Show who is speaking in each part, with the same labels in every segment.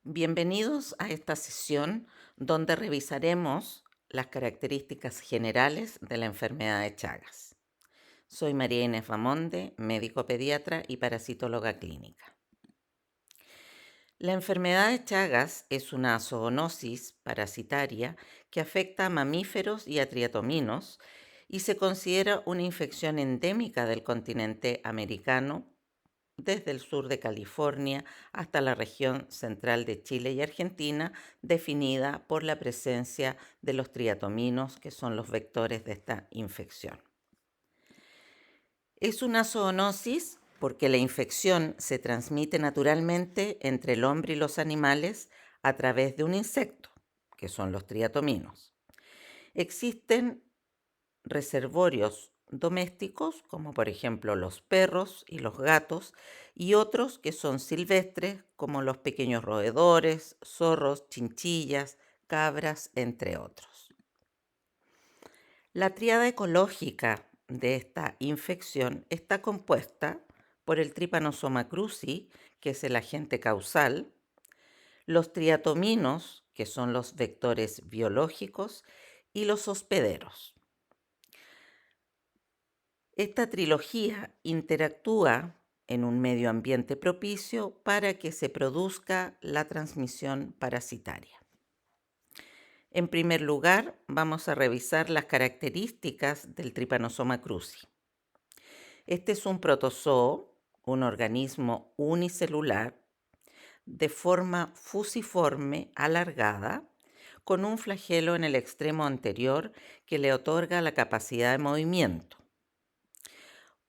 Speaker 1: Bienvenidos a esta sesión donde revisaremos las características generales de la enfermedad de Chagas. Soy María Inés Bamonde, médico pediatra y parasitóloga clínica. La enfermedad de Chagas es una zoonosis parasitaria que afecta a mamíferos y a triatominos y se considera una infección endémica del continente americano desde el sur de California hasta la región central de Chile y Argentina, definida por la presencia de los triatominos, que son los vectores de esta infección. Es una zoonosis porque la infección se transmite naturalmente entre el hombre y los animales a través de un insecto, que son los triatominos. Existen reservorios domésticos, como por ejemplo los perros y los gatos, y otros que son silvestres, como los pequeños roedores, zorros, chinchillas, cabras, entre otros. La tríada ecológica de esta infección está compuesta por el Trypanosoma cruzi, que es el agente causal, los triatominos, que son los vectores biológicos, y los hospederos. Esta trilogía interactúa en un medio ambiente propicio para que se produzca la transmisión parasitaria. En primer lugar, vamos a revisar las características del Trypanosoma cruzi. Este es un protozoo, un organismo unicelular de forma fusiforme alargada, con un flagelo en el extremo anterior que le otorga la capacidad de movimiento.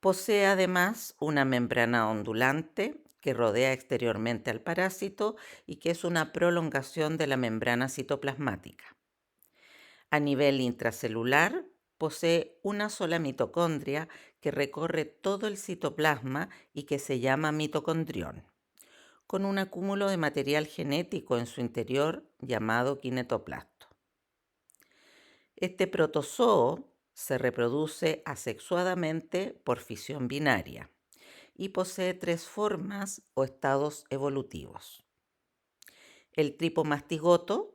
Speaker 1: Posee además una membrana ondulante que rodea exteriormente al parásito y que es una prolongación de la membrana citoplasmática. A nivel intracelular, posee una sola mitocondria que recorre todo el citoplasma y que se llama mitocondrión, con un acúmulo de material genético en su interior llamado kinetoplasto. Este protozoo se reproduce asexuadamente por fisión binaria y posee tres formas o estados evolutivos. El tripomastigoto,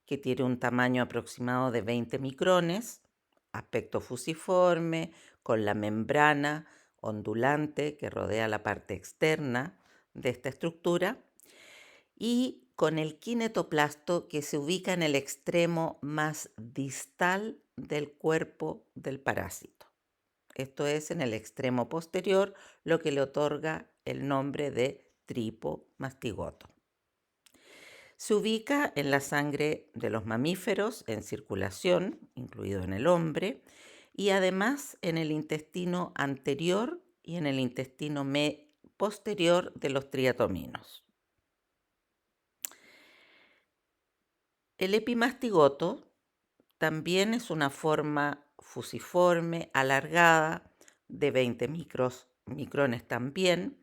Speaker 1: que tiene un tamaño aproximado de 20 micrones, aspecto fusiforme, con la membrana ondulante que rodea la parte externa de esta estructura, y con el kinetoplasto que se ubica en el extremo más distal del cuerpo del parásito. Esto es en el extremo posterior, lo que le otorga el nombre de tripomastigoto. Se ubica en la sangre de los mamíferos en circulación, incluido en el hombre, y además en el intestino anterior y en el intestino posterior de los triatominos. El epimastigoto también es una forma fusiforme, alargada, de 20 micrones también,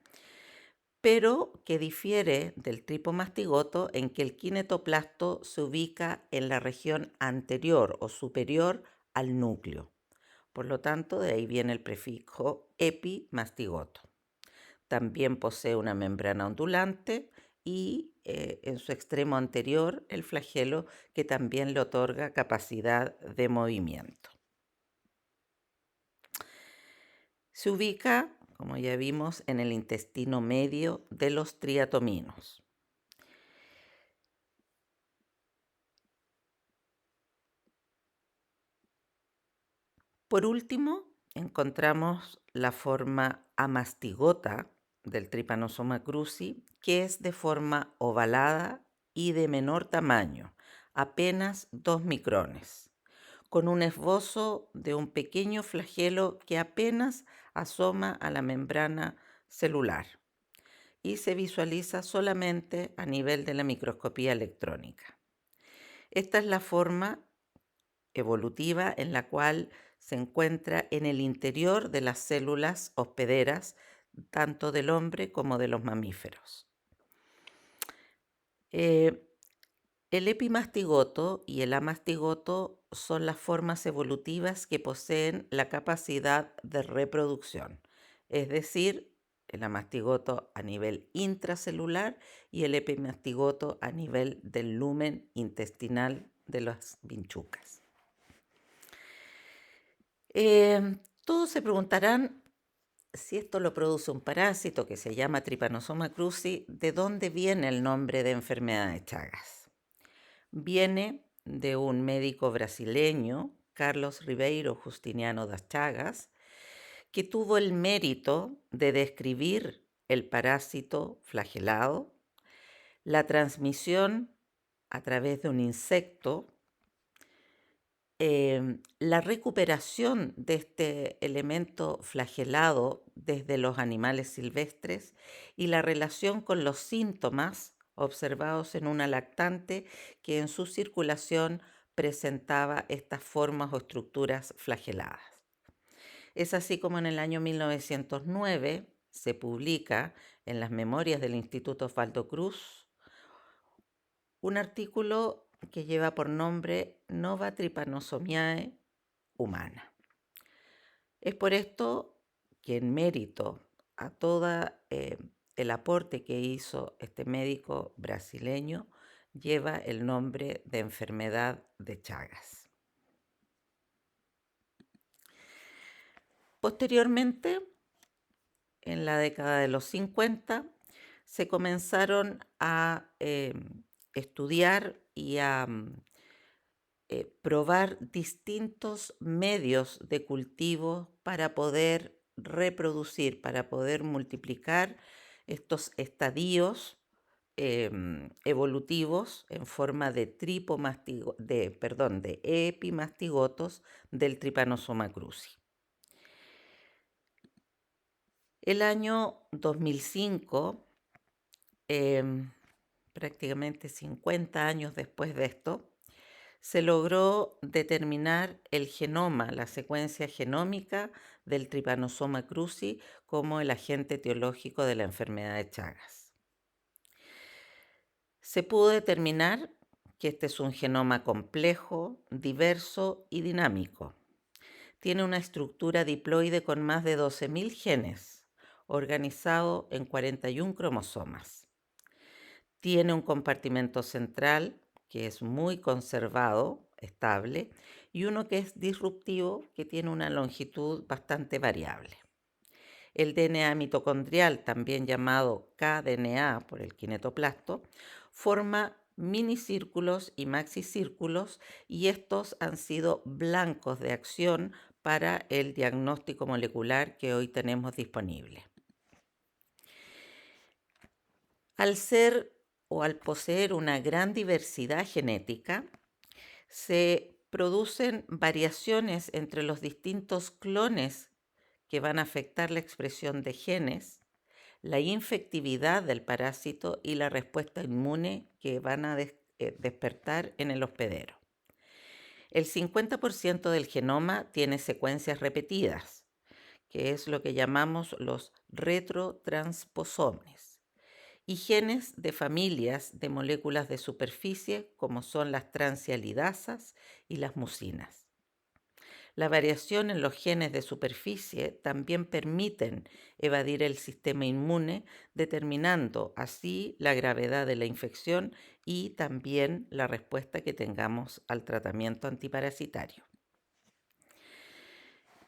Speaker 1: pero que difiere del tripomastigoto en que el kinetoplasto se ubica en la región anterior o superior al núcleo. Por lo tanto, de ahí viene el prefijo epimastigoto. También posee una membrana ondulante y en su extremo anterior el flagelo que también le otorga capacidad de movimiento. Se ubica, como ya vimos, en el intestino medio de los triatominos. Por último, encontramos la forma amastigota del Trypanosoma cruzi, que es de forma ovalada y de menor tamaño, apenas 2 micrones, con un esbozo de un pequeño flagelo que apenas asoma a la membrana celular y se visualiza solamente a nivel de la microscopía electrónica. Esta es la forma evolutiva en la cual se encuentra en el interior de las células hospederas tanto del hombre como de los mamíferos. Eh, el epimastigoto y el amastigoto son las formas evolutivas que poseen la capacidad de reproducción, es decir, el amastigoto a nivel intracelular y el epimastigoto a nivel del lumen intestinal de las vinchucas. Todos se preguntarán si esto lo produce un parásito que se llama Trypanosoma cruzi, ¿de dónde viene el nombre de enfermedad de Chagas? Viene de un médico brasileño, Carlos Ribeiro Justiniano das Chagas, que tuvo el mérito de describir el parásito flagelado, la transmisión a través de un insecto, la recuperación de este elemento flagelado desde los animales silvestres y la relación con los síntomas observados en una lactante que en su circulación presentaba estas formas o estructuras flageladas. Es así como en el año 1909 se publica en las memorias del Instituto Osvaldo Cruz un artículo que lleva por nombre Nova Trypanosomiae humana. Es por esto que en mérito a todo el aporte que hizo este médico brasileño, lleva el nombre de enfermedad de Chagas. Posteriormente, en la década de los 50, se comenzaron a estudiar y a probar distintos medios de cultivo para poder reproducir, para poder multiplicar estos estadios evolutivos en forma de epimastigotos del Trypanosoma cruzi. El año 2005, prácticamente 50 años después de esto, se logró determinar el genoma, la secuencia genómica del Trypanosoma cruzi como el agente etiológico de la enfermedad de Chagas. Se pudo determinar que este es un genoma complejo, diverso y dinámico. Tiene una estructura diploide con más de 12.000 genes, organizado en 41 cromosomas. Tiene un compartimento central que es muy conservado, estable, y uno que es disruptivo, que tiene una longitud bastante variable. El DNA mitocondrial, también llamado kDNA por el kinetoplasto, forma minicírculos y maxicírculos, y estos han sido blancos de acción para el diagnóstico molecular que hoy tenemos disponible. Al ser o al poseer una gran diversidad genética, se producen variaciones entre los distintos clones que van a afectar la expresión de genes, la infectividad del parásito y la respuesta inmune que van a despertar en el hospedero. El 50% del genoma tiene secuencias repetidas, que es lo que llamamos los retrotransposones, y genes de familias de moléculas de superficie como son las transialidasas y las mucinas. La variación en los genes de superficie también permiten evadir el sistema inmune, determinando así la gravedad de la infección y también la respuesta que tengamos al tratamiento antiparasitario.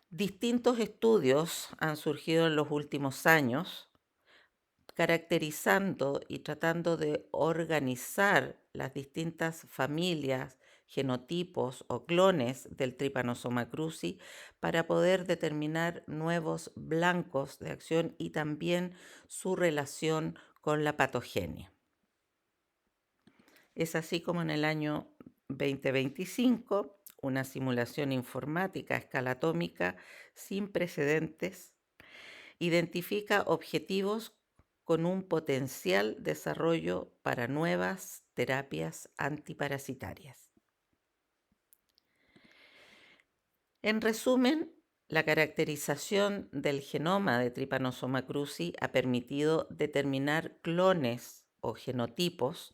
Speaker 1: Distintos estudios han surgido en los últimos años caracterizando y tratando de organizar las distintas familias, genotipos o clones del Trypanosoma cruzi para poder determinar nuevos blancos de acción y también su relación con la patogenia. Es así como en el año 2025, una simulación informática a escala atómica sin precedentes identifica objetivos con un potencial desarrollo para nuevas terapias antiparasitarias. En resumen, la caracterización del genoma de Trypanosoma cruzi ha permitido determinar clones o genotipos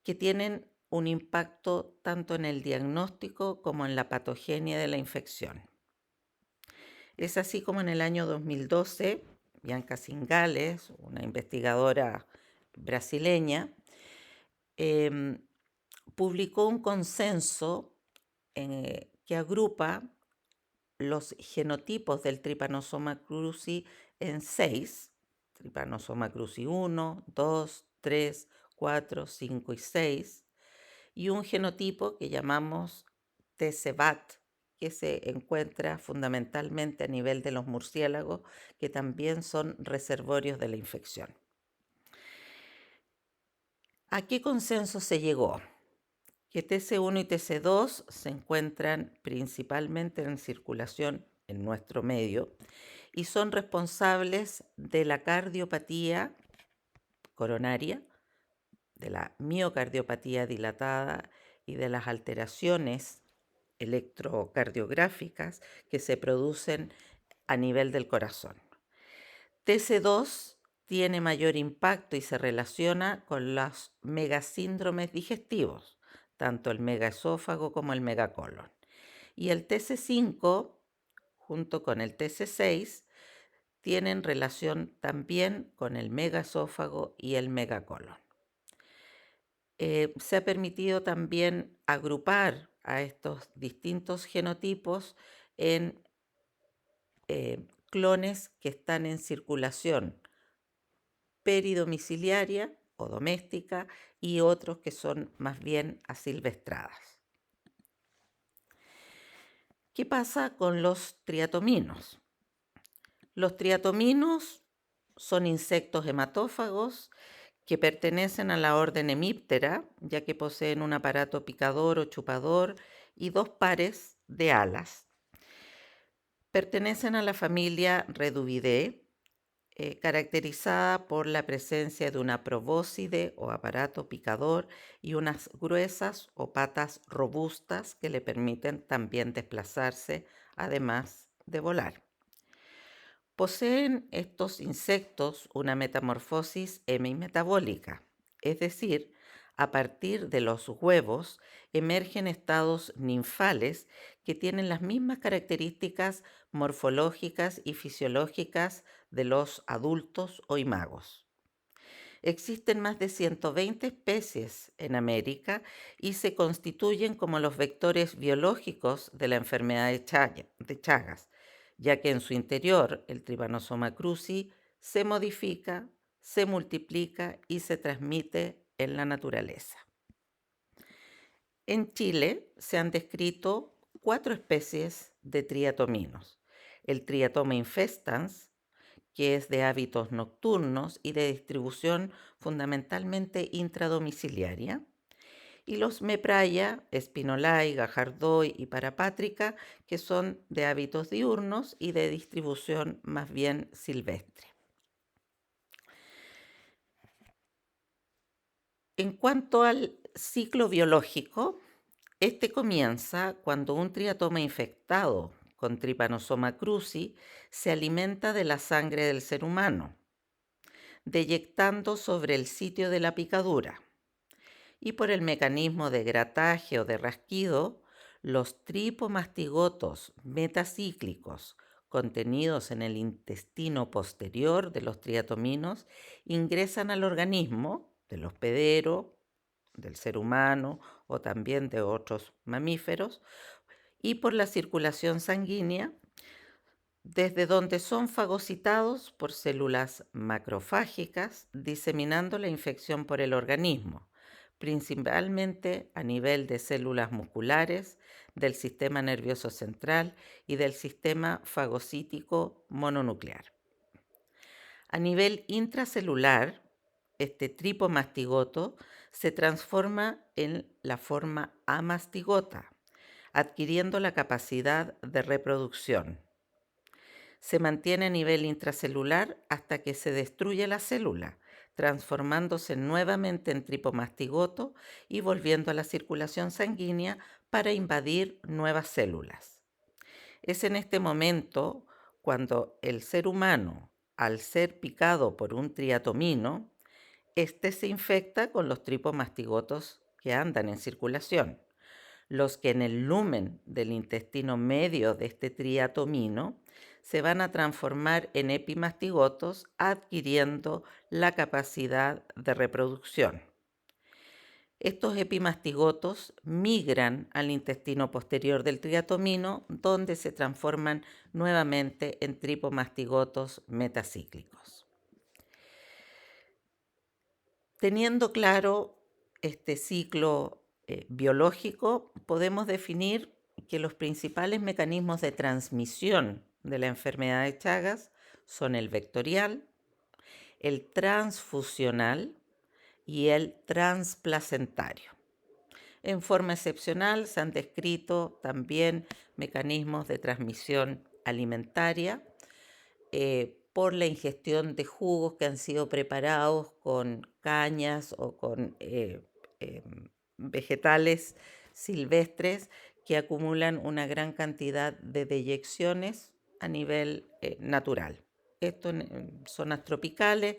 Speaker 1: que tienen un impacto tanto en el diagnóstico como en la patogenia de la infección. Es así como en el año 2012 Bianca Cingales, una investigadora brasileña, publicó un consenso que agrupa los genotipos del Trypanosoma cruzi en 6, Trypanosoma cruzi 1, 2, 3, 4, 5 y 6, y un genotipo que llamamos TCBAT, que se encuentra fundamentalmente a nivel de los murciélagos, que también son reservorios de la infección. ¿A qué consenso se llegó? Que TC1 y TC2 se encuentran principalmente en circulación en nuestro medio y son responsables de la cardiopatía coronaria, de la miocardiopatía dilatada y de las alteraciones electrocardiográficas que se producen a nivel del corazón. TC2 tiene mayor impacto y se relaciona con los megasíndromes digestivos, tanto el megaesófago como el megacolon. Y el TC5, junto con el TC6, tienen relación también con el megaesófago y el megacolon. Se ha permitido también agrupar a estos distintos genotipos en clones que están en circulación peridomiciliaria o doméstica y otros que son más bien asilvestradas. ¿Qué pasa con los triatominos? Los triatominos son insectos hematófagos que pertenecen a la orden Hemiptera, ya que poseen un aparato picador o chupador y 2 pares de alas. Pertenecen a la familia Reduvidae, caracterizada por la presencia de una probóscide o aparato picador y unas gruesas o patas robustas que le permiten también desplazarse, además de volar. Poseen estos insectos una metamorfosis hemimetabólica, es decir, a partir de los huevos emergen estados ninfales que tienen las mismas características morfológicas y fisiológicas de los adultos o imagos. Existen más de 120 especies en América y se constituyen como los vectores biológicos de la enfermedad de Chagas, ya que en su interior el Trypanosoma cruzi se modifica, se multiplica y se transmite en la naturaleza. En Chile se han descrito 4 especies de triatominos. El Triatoma infestans, que es de hábitos nocturnos y de distribución fundamentalmente intradomiciliaria, y los Mepraya, Spinolae, Gajardoy y Parapátrica, que son de hábitos diurnos y de distribución más bien silvestre. En cuanto al ciclo biológico, este comienza cuando un triatoma infectado con Trypanosoma cruzi se alimenta de la sangre del ser humano, deyectando sobre el sitio de la picadura. Y por el mecanismo de grataje o de rasquido, los tripomastigotos metacíclicos contenidos en el intestino posterior de los triatominos ingresan al organismo del hospedero, del ser humano o también de otros mamíferos y por la circulación sanguínea, desde donde son fagocitados por células macrofágicas, diseminando la infección por el organismo, principalmente a nivel de células musculares, del sistema nervioso central y del sistema fagocítico mononuclear. A nivel intracelular, este tripomastigoto se transforma en la forma amastigota, adquiriendo la capacidad de reproducción. Se mantiene a nivel intracelular hasta que se destruye la célula, transformándose nuevamente en tripomastigoto y volviendo a la circulación sanguínea para invadir nuevas células. Es en este momento cuando el ser humano, al ser picado por un triatomino, este se infecta con los tripomastigotos que andan en circulación, los que en el lumen del intestino medio de este triatomino se van a transformar en epimastigotos, adquiriendo la capacidad de reproducción. Estos epimastigotos migran al intestino posterior del triatomino, donde se transforman nuevamente en tripomastigotos metacíclicos. Teniendo claro este ciclo biológico, podemos definir que los principales mecanismos de transmisión de la enfermedad de Chagas son el vectorial, el transfusional y el transplacentario. En forma excepcional se han descrito también mecanismos de transmisión alimentaria por la ingestión de jugos que han sido preparados con cañas o con vegetales silvestres que acumulan una gran cantidad de deyecciones a nivel natural. Esto en zonas tropicales,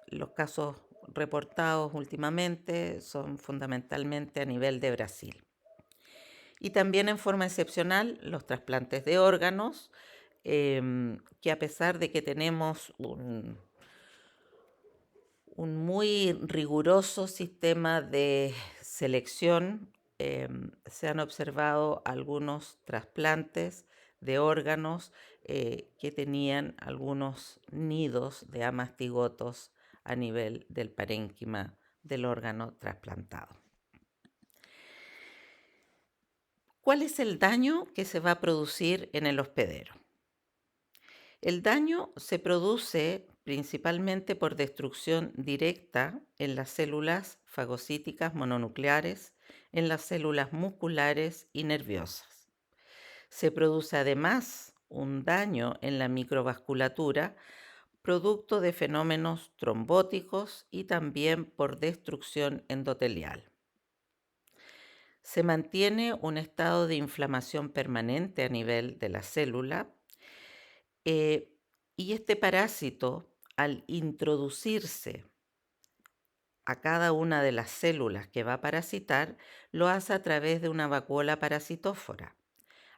Speaker 1: los casos reportados últimamente son fundamentalmente a nivel de Brasil. Y también en forma excepcional los trasplantes de órganos, que a pesar de que tenemos un muy riguroso sistema de selección, se han observado algunos trasplantes de órganos que tenían algunos nidos de amastigotos a nivel del parénquima del órgano trasplantado. ¿Cuál es el daño que se va a producir en el hospedero? El daño se produce principalmente por destrucción directa en las células fagocíticas mononucleares, en las células musculares y nerviosas. Se produce además un daño en la microvasculatura, producto de fenómenos trombóticos y también por destrucción endotelial. Se mantiene un estado de inflamación permanente a nivel de la célula, y este parásito, al introducirse a cada una de las células que va a parasitar, lo hace a través de una vacuola parasitófora,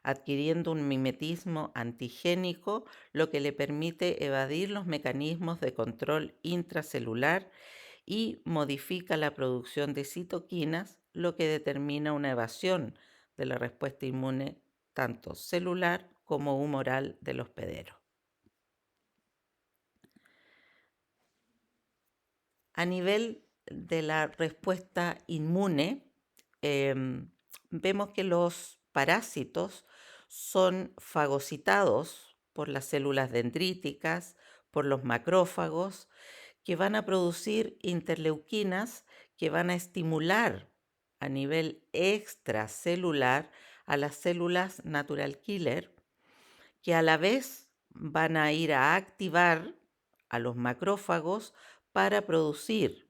Speaker 1: adquiriendo un mimetismo antigénico, lo que le permite evadir los mecanismos de control intracelular y modifica la producción de citoquinas, lo que determina una evasión de la respuesta inmune tanto celular como humoral del hospedero. A nivel de la respuesta inmune, vemos que los parásitos son fagocitados por las células dendríticas, por los macrófagos, que van a producir interleuquinas que van a estimular a nivel extracelular a las células natural killer, que a la vez van a ir a activar a los macrófagos para producir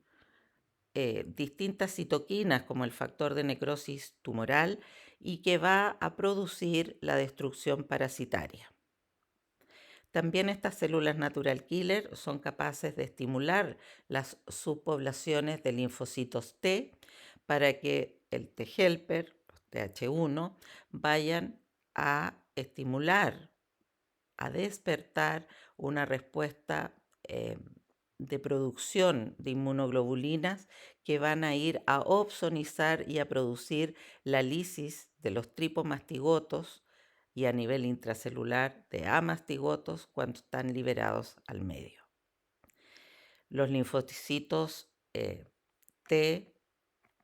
Speaker 1: distintas citoquinas como el factor de necrosis tumoral y que va a producir la destrucción parasitaria. También estas células natural killer son capaces de estimular las subpoblaciones de linfocitos T para que el T helper, los TH1, vayan a estimular, a despertar una respuesta de producción de inmunoglobulinas que van a ir a opsonizar y a producir la lisis de los tripomastigotos y a nivel intracelular de amastigotos cuando están liberados al medio. Los linfocitos T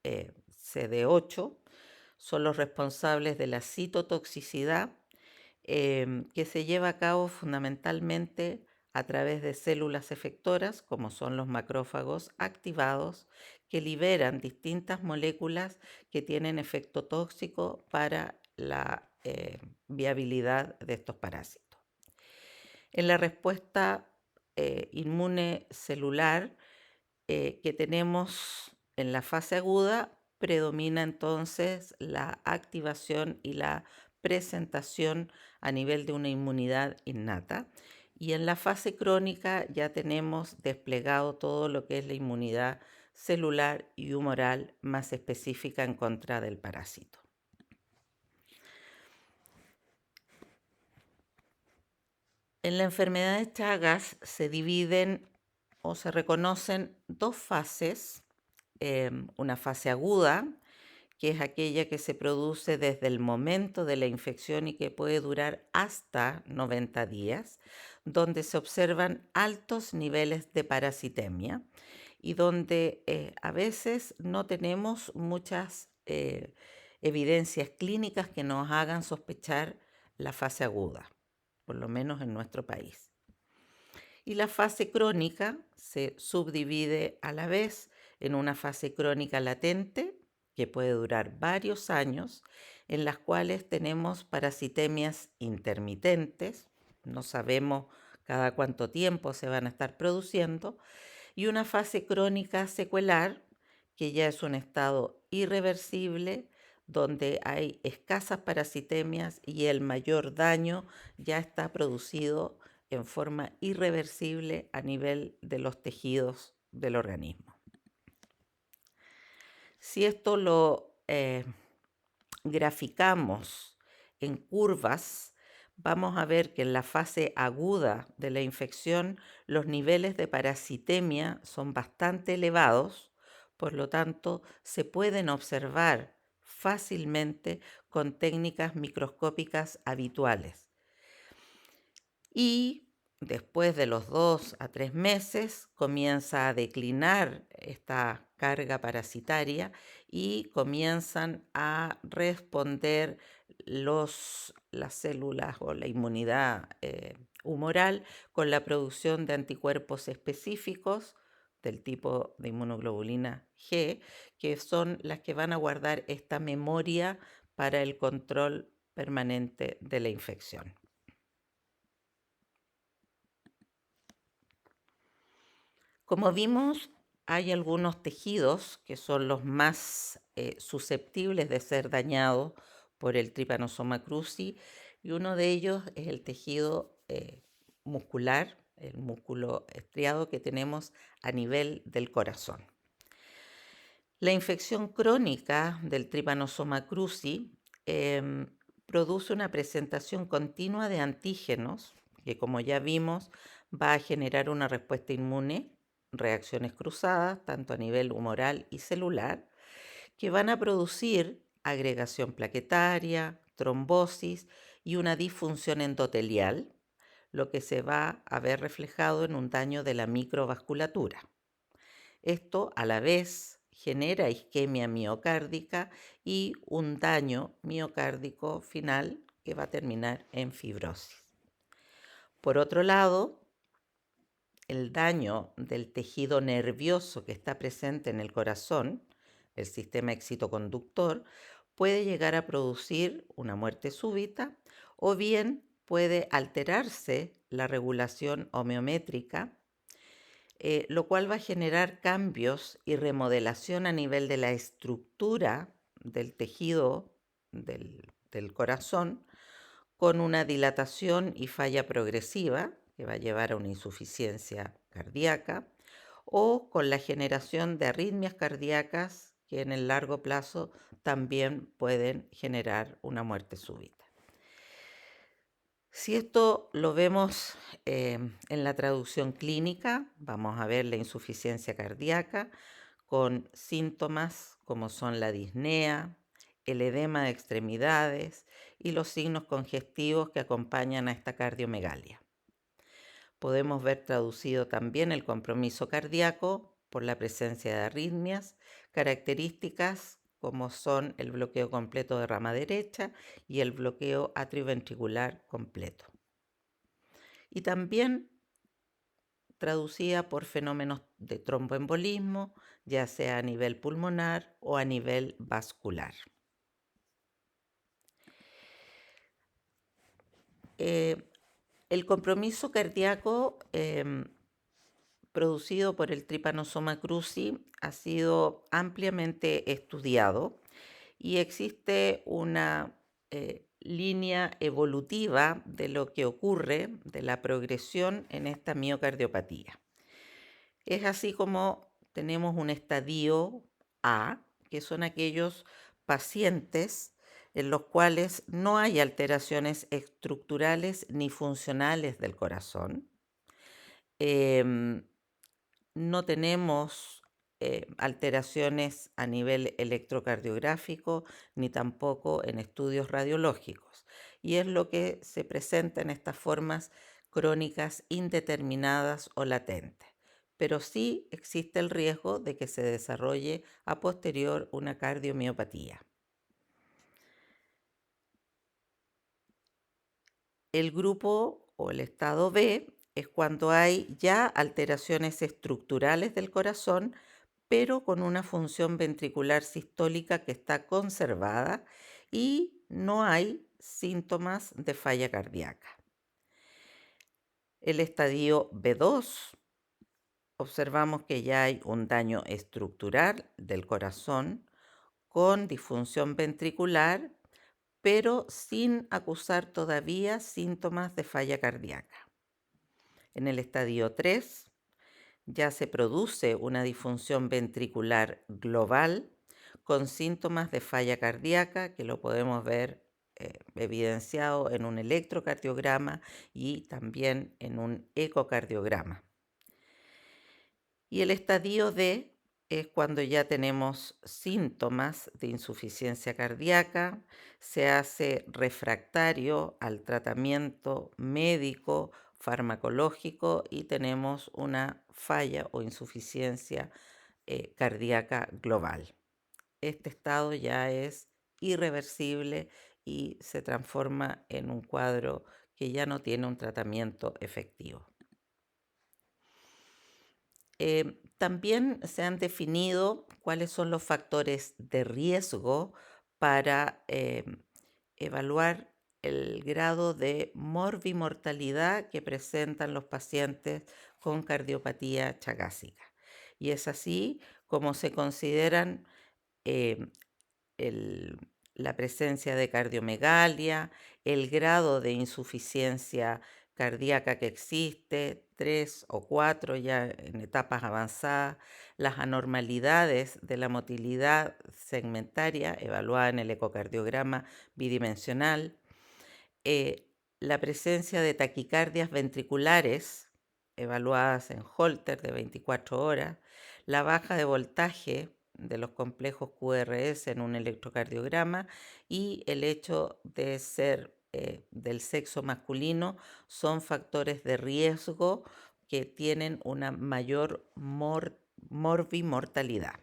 Speaker 1: CD8 son los responsables de la citotoxicidad que se lleva a cabo fundamentalmente a través de células efectoras, como son los macrófagos activados, que liberan distintas moléculas que tienen efecto tóxico para la viabilidad de estos parásitos. En la respuesta inmune celular que tenemos en la fase aguda, predomina entonces la activación y la presentación a nivel de una inmunidad innata. Y en la fase crónica ya tenemos desplegado todo lo que es la inmunidad celular y humoral más específica en contra del parásito. En la enfermedad de Chagas se dividen o se reconocen dos fases, una fase aguda, que es aquella que se produce desde el momento de la infección y que puede durar hasta 90 días, donde se observan altos niveles de parasitemia y donde a veces no tenemos muchas evidencias clínicas que nos hagan sospechar la fase aguda, por lo menos en nuestro país. Y la fase crónica se subdivide a la vez en una fase crónica latente, que puede durar varios años, en las cuales tenemos parasitemias intermitentes, no sabemos cada cuánto tiempo se van a estar produciendo, y una fase crónica secuelar, que ya es un estado irreversible, donde hay escasas parasitemias y el mayor daño ya está producido en forma irreversible a nivel de los tejidos del organismo. Si esto lo graficamos en curvas, vamos a ver que en la fase aguda de la infección los niveles de parasitemia son bastante elevados, por lo tanto se pueden observar fácilmente con técnicas microscópicas habituales. Y después de los 2 a 3 meses comienza a declinar esta carga parasitaria y comienzan a responder las células o la inmunidad humoral con la producción de anticuerpos específicos del tipo de inmunoglobulina G, que son las que van a guardar esta memoria para el control permanente de la infección. Como vimos, hay algunos tejidos que son los más susceptibles de ser dañados por el Trypanosoma cruzi, y uno de ellos es el tejido muscular, el músculo estriado que tenemos a nivel del corazón. La infección crónica del Trypanosoma cruzi produce una presentación continua de antígenos que, como ya vimos, va a generar una respuesta inmune, reacciones cruzadas, tanto a nivel humoral y celular, que van a producir agregación plaquetaria, trombosis y una disfunción endotelial, lo que se va a ver reflejado en un daño de la microvasculatura. Esto a la vez genera isquemia miocárdica y un daño miocárdico final que va a terminar en fibrosis. Por otro lado, el daño del tejido nervioso que está presente en el corazón, el sistema excitoconductor, puede llegar a producir una muerte súbita o bien puede alterarse la regulación homeométrica, lo cual va a generar cambios y remodelación a nivel de la estructura del tejido del corazón, con una dilatación y falla progresiva que va a llevar a una insuficiencia cardíaca, o con la generación de arritmias cardíacas que en el largo plazo también pueden generar una muerte súbita. Si esto lo vemos en la traducción clínica, vamos a ver la insuficiencia cardíaca con síntomas como son la disnea, el edema de extremidades y los signos congestivos que acompañan a esta cardiomegalia. Podemos ver traducido también el compromiso cardíaco por la presencia de arritmias, características como son el bloqueo completo de rama derecha y el bloqueo atrioventricular completo. Y también traducida por fenómenos de tromboembolismo, ya sea a nivel pulmonar o a nivel vascular. El compromiso cardíaco producido por el Trypanosoma cruzi ha sido ampliamente estudiado y existe una línea evolutiva de lo que ocurre, de la progresión en esta miocardiopatía. Es así como tenemos un estadio A, que son aquellos pacientes en los cuales no hay alteraciones estructurales ni funcionales del corazón. No tenemos alteraciones a nivel electrocardiográfico ni tampoco en estudios radiológicos. Y es lo que se presenta en estas formas crónicas indeterminadas o latentes. Pero sí existe el riesgo de que se desarrolle a posterior una cardiomiopatía. El grupo o el estado B es cuando hay ya alteraciones estructurales del corazón, pero con una función ventricular sistólica que está conservada y no hay síntomas de falla cardíaca. El estadio B2, observamos que ya hay un daño estructural del corazón con disfunción ventricular, pero sin acusar todavía síntomas de falla cardíaca. En el estadio 3 ya se produce una disfunción ventricular global con síntomas de falla cardíaca que lo podemos ver evidenciado en un electrocardiograma y también en un ecocardiograma. Y el estadio D es cuando ya tenemos síntomas de insuficiencia cardíaca, se hace refractario al tratamiento médico, farmacológico y tenemos una falla o insuficiencia cardíaca global. Este estado ya es irreversible y se transforma en un cuadro que ya no tiene un tratamiento efectivo. También se han definido cuáles son los factores de riesgo para evaluar el grado de morbimortalidad que presentan los pacientes con cardiopatía chagásica. Y es así como se consideran eh, la presencia de cardiomegalia, el grado de insuficiencia cardíaca que existe, 3 o 4 ya en etapas avanzadas, las anormalidades de la motilidad segmentaria evaluada en el ecocardiograma bidimensional, la presencia de taquicardias ventriculares evaluadas en Holter de 24 horas, la baja de voltaje de los complejos QRS en un electrocardiograma y el hecho de ser del sexo masculino son factores de riesgo que tienen una mayor morbimortalidad.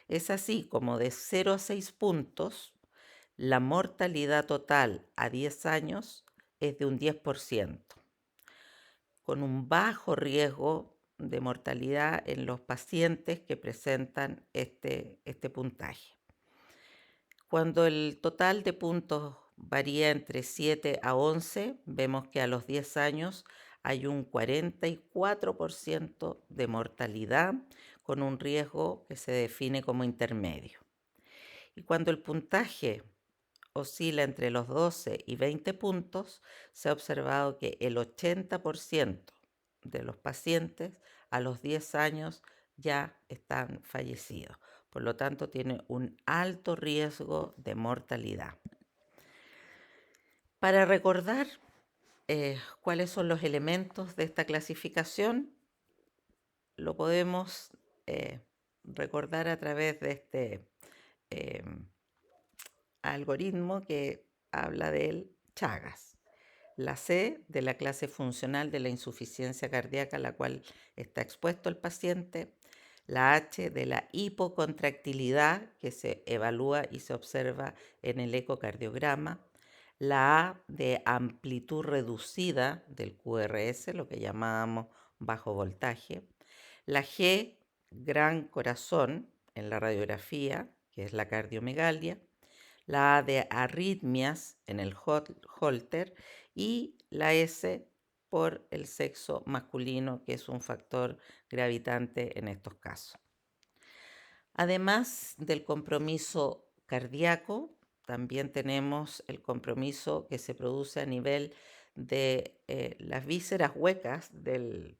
Speaker 1: Es así como de 0 a 6 puntos, la mortalidad total a 10 años es de un 10%, con un bajo riesgo de mortalidad en los pacientes que presentan este puntaje. Cuando el total de puntos varía entre 7 a 11, vemos que a los 10 años hay un 44% de mortalidad con un riesgo que se define como intermedio. Y cuando el puntaje oscila entre los 12 y 20 puntos, se ha observado que el 80% de los pacientes a los 10 años ya están fallecidos. Por lo tanto, tiene un alto riesgo de mortalidad. Para recordar cuáles son los elementos de esta clasificación, lo podemos recordar a través de este algoritmo que habla del Chagas. La C de la clase funcional de la insuficiencia cardíaca a la cual está expuesto el paciente. La H de la hipocontractilidad que se evalúa y se observa en el ecocardiograma. La A de amplitud reducida del QRS, lo que llamábamos bajo voltaje. La G, gran corazón en la radiografía, que es la cardiomegalia. La A de arritmias en el Holter y la S por el sexo masculino, que es un factor gravitante en estos casos. Además del compromiso cardíaco, también tenemos el compromiso que se produce a nivel de las vísceras huecas del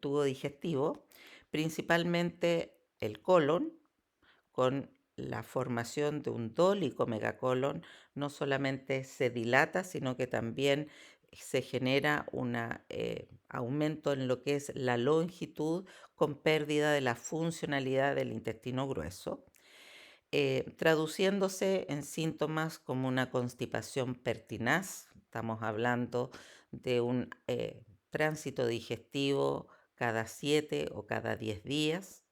Speaker 1: tubo digestivo, principalmente el colon con la formación de un dólico megacolon. No solamente se dilata, sino que también se genera un aumento en lo que es la longitud con pérdida de la funcionalidad del intestino grueso, traduciéndose en síntomas como una constipación pertinaz. Estamos hablando de un tránsito digestivo cada 7 o cada 10 días,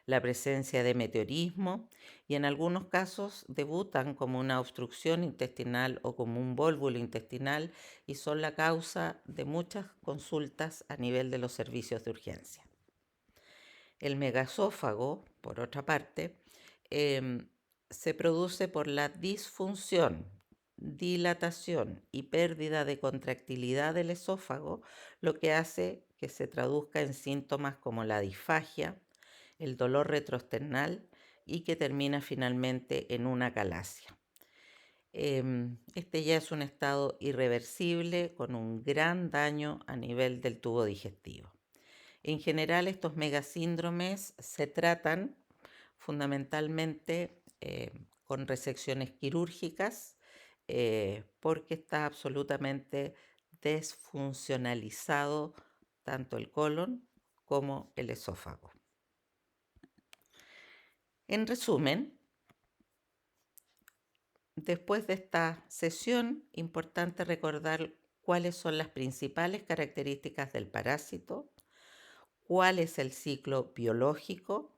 Speaker 1: la presencia de meteorismo, y en algunos casos debutan como una obstrucción intestinal o como un vólvulo intestinal y son la causa de muchas consultas a nivel de los servicios de urgencia. El megaesófago, por otra parte, se produce por la disfunción, dilatación y pérdida de contractilidad del esófago, lo que hace que se traduzca en síntomas como la disfagia, el dolor retroesternal y que termina finalmente en una calasia. Este ya es un estado irreversible con un gran daño a nivel del tubo digestivo. En general, estos megasíndromes se tratan fundamentalmente con resecciones quirúrgicas porque está absolutamente desfuncionalizado tanto el colon como el esófago. En resumen, después de esta sesión, importante recordar cuáles son las principales características del parásito, cuál es el ciclo biológico,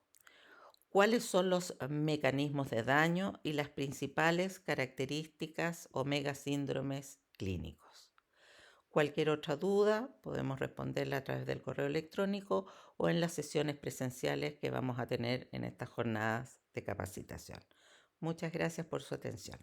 Speaker 1: cuáles son los mecanismos de daño y las principales características o megasíndromes clínicos. Cualquier otra duda podemos responderla a través del correo electrónico o en las sesiones presenciales que vamos a tener en estas jornadas de capacitación. Muchas gracias por su atención.